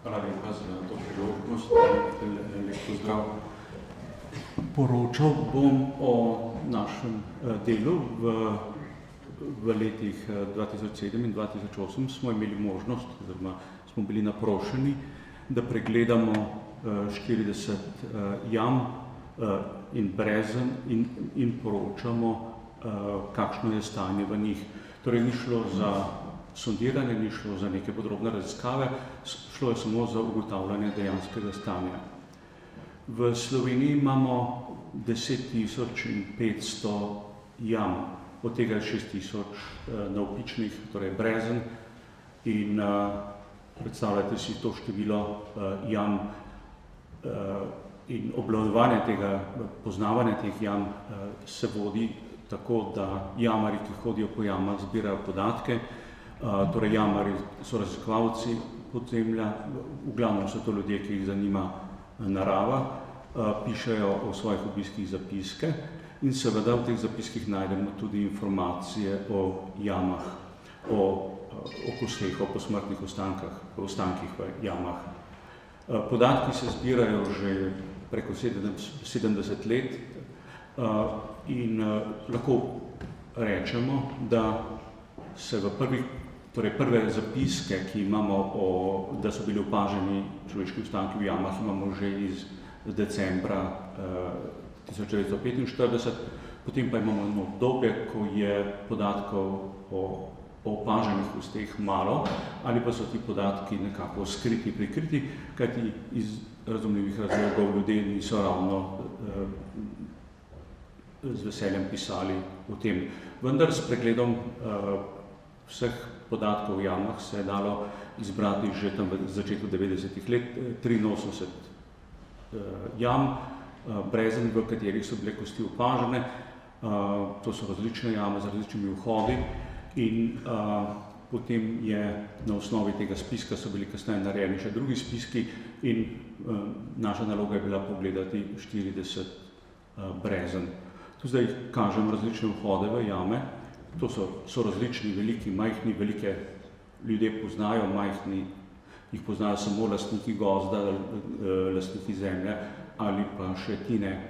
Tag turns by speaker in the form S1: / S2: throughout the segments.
S1: Hvala lepa za to priložnost. Lep pozdrav. Poročal bom o našem delu. V letih 2007 in 2008 smo imeli možnost, oziroma smo bili naprošeni, da pregledamo 40 jam in brezen in poročamo, kakšno je stanje v njih. Torej, ni šlo za sondiranje, ni šlo za neke podrobne raziskave, šlo je samo za ugotavljanje dejanskega stanja. V Sloveniji imamo 10.500 jam, od tega je 6.000 navpičnih, torej brezen, in predstavljate si to število jam in obvladovanje tega, poznavanje teh jam se vodi tako, da jamarji, ki hodijo po jamah, zbirajo podatke. Torej, jamarji so raziskovalci podzemlja, v glavnem so to ljudje, ki jih zanima narava, pišejo o svojih obiskih zapiske in seveda v teh zapiskih najdemo tudi informacije o jamah, o kosteh, o posmrtnih ostankih v jamah. Podatki se zbirajo že preko 70 let in lahko rečemo, da se v prve zapiske, ki imamo, da so bili opaženi človeški ostanki v jamah, imamo že iz decembra 1945, potem pa imamo eno obdobje, ko je podatkov o opaženih kosteh malo, ali pa so ti podatki nekako skriti, prikriti, kajti iz razumljivih razlogov ljudje niso ravno z veseljem pisali o tem. Vendar s pregledom vseh podatkov v jamah se je dalo izbrati že tam v začetku 90-ih let 83 jam, brezen, v katerih so bile kosti opažene. To so različne jame z različnimi vhodi in potem je na osnovi tega spiska so bili kasneje narejeni še drugi spiski in naša naloga je bila pogledati 40 brezen. Tu zdaj kažem različne vhode v jame. To so različni, veliki, majhni, velike ljudje poznajo, majhni jih poznajo samo lastniki gozda, lastniki zemlje ali pa še ti ne.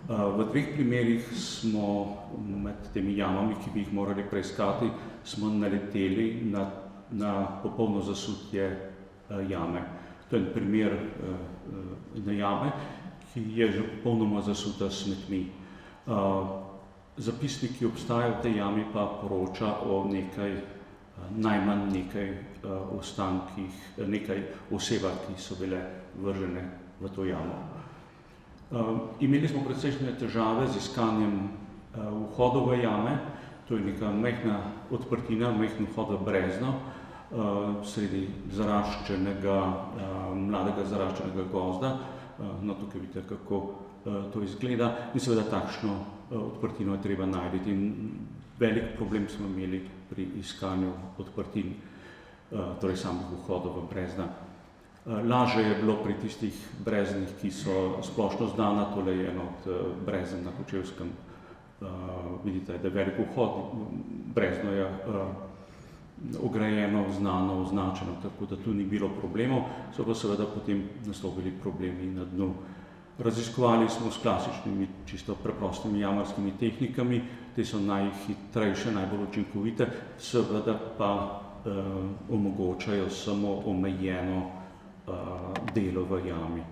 S1: V dveh primerih smo med temi jamami, ki bi jih morali preiskati, smo naleteli na popolno zasutje jame. To je en primer na jame, ki je že popolnoma zasuta s smetmi. Zapisnik, ki obstaja v tej jami, pa poroča o najmanj nekaj ostankih, nekaj osebah, ki so bile vržene v to jamo. Imeli smo precejšnje težave z iskanjem vhodov v jame. To je neka majhna odprtina, majhen vhod v brezno, sredi mladega zaraščenega gozda. No, tukaj vidite, kako to izgleda. In seveda takšno odprtino je treba najti. In velik problem smo imeli pri iskanju odprtin, torej samih vhodov v brezna. Lažje je bilo pri tistih breznih, ki so splošno znana, tole je eno od brezen na Kočevskem. Vidite, da je velik vhod, brezno je ograjeno, znano, označeno, tako da tu ni bilo problemov, so pa seveda potem nastopili problemi na dnu. Raziskovali smo s klasičnimi, čisto preprostimi jamarskimi tehnikami, te so najhitrejše, najbolj učinkovite, seveda pa omogočajo samo omejeno delo v jami.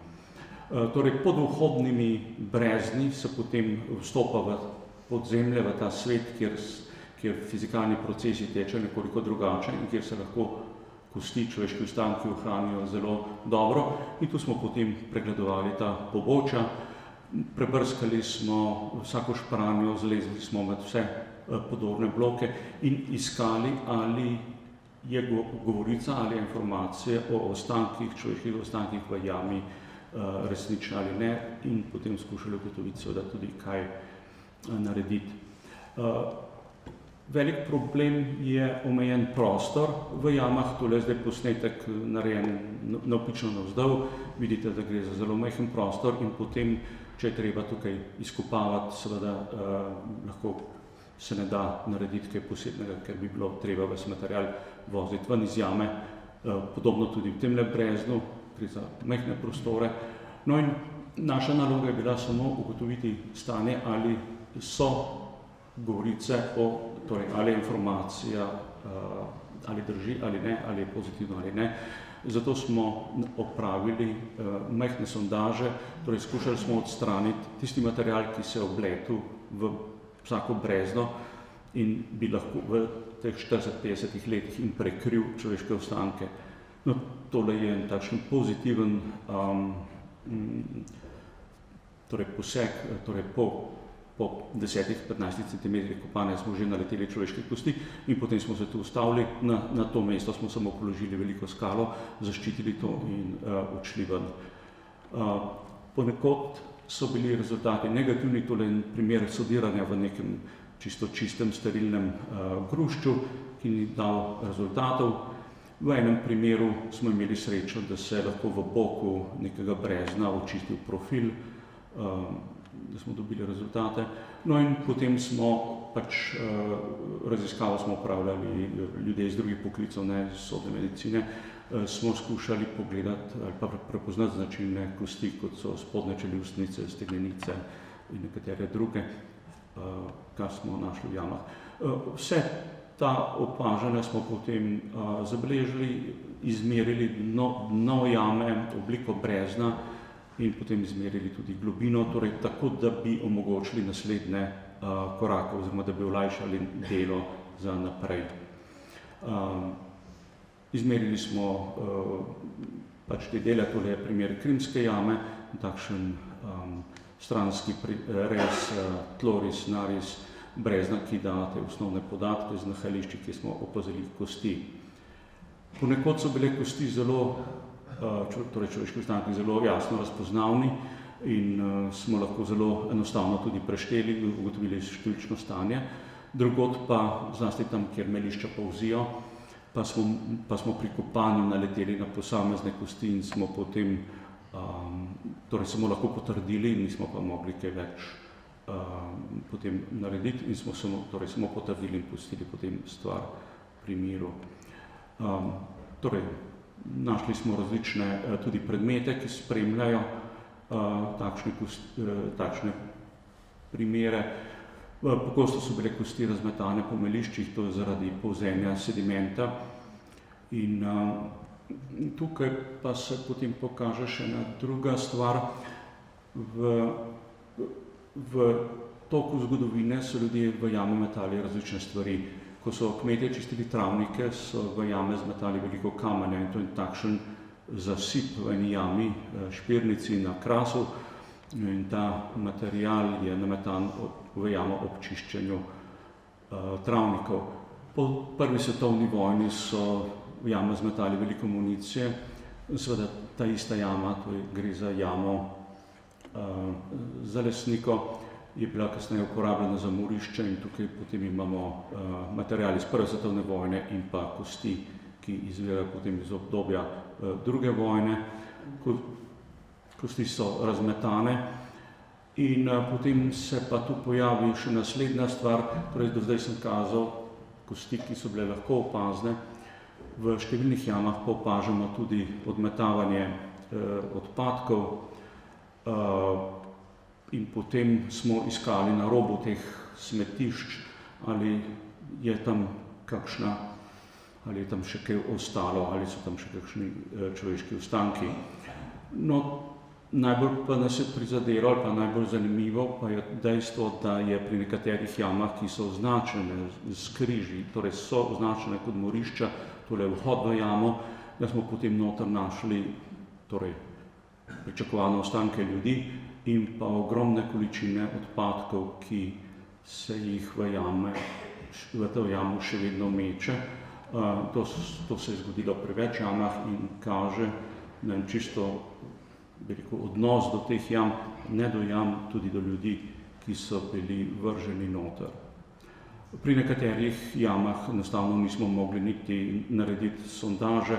S1: Torej, pod vhodnimi brezni se potem vstopa v podzemlje, v ta svet, kjer fizikalni procesi tečejo nekoliko drugače in kjer se lahko kosti, človeški ostanki ohranijo zelo dobro. In tu smo potem pregledovali ta pobočja, prebrskali smo vsako špranjo, zlezli smo med vse podrobne bloke in iskali, ali je govorica ali informacije o ostankih, človeških ostankih v jami resnične ali ne, in potem skušali ugotoviti seveda tudi, kaj narediti. Velik problem je omejen prostor v jamah. Tole je zdaj posnetek narejen navpično navzdol. Vidite, da gre za zelo majhen prostor in potem, če je treba tukaj izkopavati, seveda lahko se ne da narediti kaj posebnega, ker bi bilo treba ves material voziti ven iz jame. podobno tudi v temle breznu, gre za majhne prostore. No in naša naloga je bila samo ugotoviti stanje, ali so govorice torej ali je informacija ali drži ali ne, ali je pozitivno ali ne. Zato smo opravili majhne sondaže, torej skušali smo odstraniti tisti material, ki se je obletel v vsako brezno in bi lahko v teh 40-50 letih in prekril človeške ostanke. No, tole je en takšen pozitiven torej poseg, torej po 10-15 cm kopanja smo že naleteli človeške kosti in potem smo se tu ustavili, na to mesto smo samo položili veliko skalo, zaščitili to in odšli ven. Ponekod so bili rezultati negativni, tole je primer sodiranja v nekem čisto čistem, sterilnem grušču, ki ni dal rezultatov. V enem primeru smo imeli srečo, da se je lahko v boku nekega brezna očistil profil, da smo dobili rezultate. No in potem smo raziskavo smo upravljali ljudje iz drugih poklicov, ne iz sodne medicine, smo skušali pogledati ali pa prepoznati značilne kosti, kot so spodnje čeljustnice, stegnenice in nekatere druge, kar smo našli v jamah. Vse ta opažanja smo potem zabeležili, izmerili dno jame, obliko brezna in potem izmerili tudi globino, torej tako, da bi omogočili naslednje korake oziroma da bi olajšali delo za naprej. Izmerili smo te dele, tole je primer Krimske jame, takšen stranski rez tloris naris brezna, ki da te osnovne podatke z nahajališči, ki smo opazili kosti. Ponekod so bile kosti zelo, torej človeški ostanki zelo jasno razpoznavni in smo lahko zelo enostavno tudi prešteli, ugotovili številčno stanje. Drugod pa, zlasti tam, kjer melišča polzijo, pa smo pri kopanju naleteli na posamezne kosti in smo potem torej samo lahko potrdili, nismo pa mogli kaj več potem narediti in smo samo potrdili in pustili potem stvar pri miru. Torej, našli smo različne tudi predmete, ki spremljajo takšne primere. Pogosto so bile kosti razmetane po meliščih, to je zaradi polzenja sedimenta. In tukaj pa se potem pokaže še ena druga stvar. V toku zgodovine so ljudje v jame metali različne stvari. Ko so kmetje čistili travnike, so v jame zmetali veliko kamenja in to je takšen zasip v eni jami, špirnici na Krasu. In ta material je nametan v jamo ob čiščenju travnikov. Po prvi svetovni vojni so v jame zmetali veliko municije. Seveda ta ista jama, gre za jamo za lesniko, je bila kasneje uporabljena za morišče in tukaj potem imamo material iz prve svetovne vojne in pa kosti, ki izvirajo potem iz obdobja druge vojne. Kosti so razmetane in potem se pa tu pojavi še naslednja stvar, torej do zdaj sem kazal kosti, ki so bile lahko opazne. V številnih jamah pa opažamo tudi odmetavanje odpadkov in potem smo iskali na robu teh smetišč, ali je tam še kaj ostalo, ali so tam še kakšni človeški ostanki. No, najbolj pa nas je prizadelo, ali pa najbolj zanimivo, pa je dejstvo, da je pri nekaterih jamah, ki so označene z križi, torej so označene kot morišča, tole vhod v jamo, da smo potem noter našli pričakovane ostanke ljudi in pa ogromne količine odpadkov, ki se jih v to jamo še vedno meče. To se je zgodilo pri več jamah in kaže čisto odnos do teh jam, ne do jam, tudi do ljudi, ki so bili vrženi noter. Pri nekaterih jamah enostavno nismo mogli niti narediti sondaže,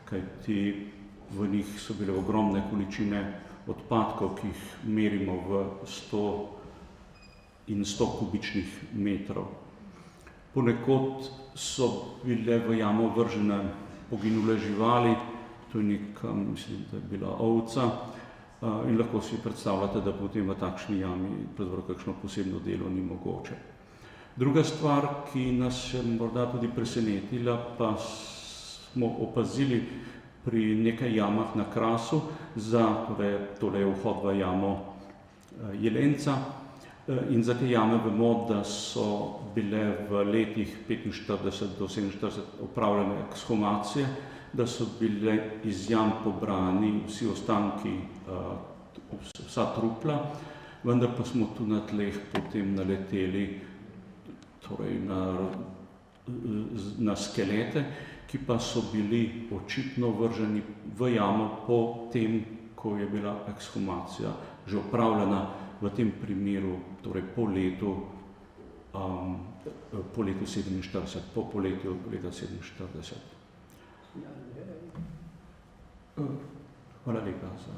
S1: kajti v njih so bile ogromne količine odpadkov, ki jih merimo v 100 in 100 kubičnih metrov. Ponekod so bile v jamo vržene poginule živali, to je neka, mislim, da je bila ovca, in lahko si predstavljate, da potem v takšni jami pravzaprav kakšno posebno delo ni mogoče. Druga stvar, ki nas je morda tudi presenetila, pa smo opazili pri nekaj jamah na Krasu, tole je vhod v jamo Jelenca, in za te jame vemo, da so bile v letih 45 do 47 opravljene ekshumacije, da so bile iz jam pobrani vsi ostanki, vsa trupla, vendar pa smo tu na tleh potem naleteli torej na skelete, ki pa so bili očitno vrženi v jamo po tem, ko je bila ekshumacija že opravljena, v tem primeru torej po letu 47, po poletju leta 47. Hvala lepa za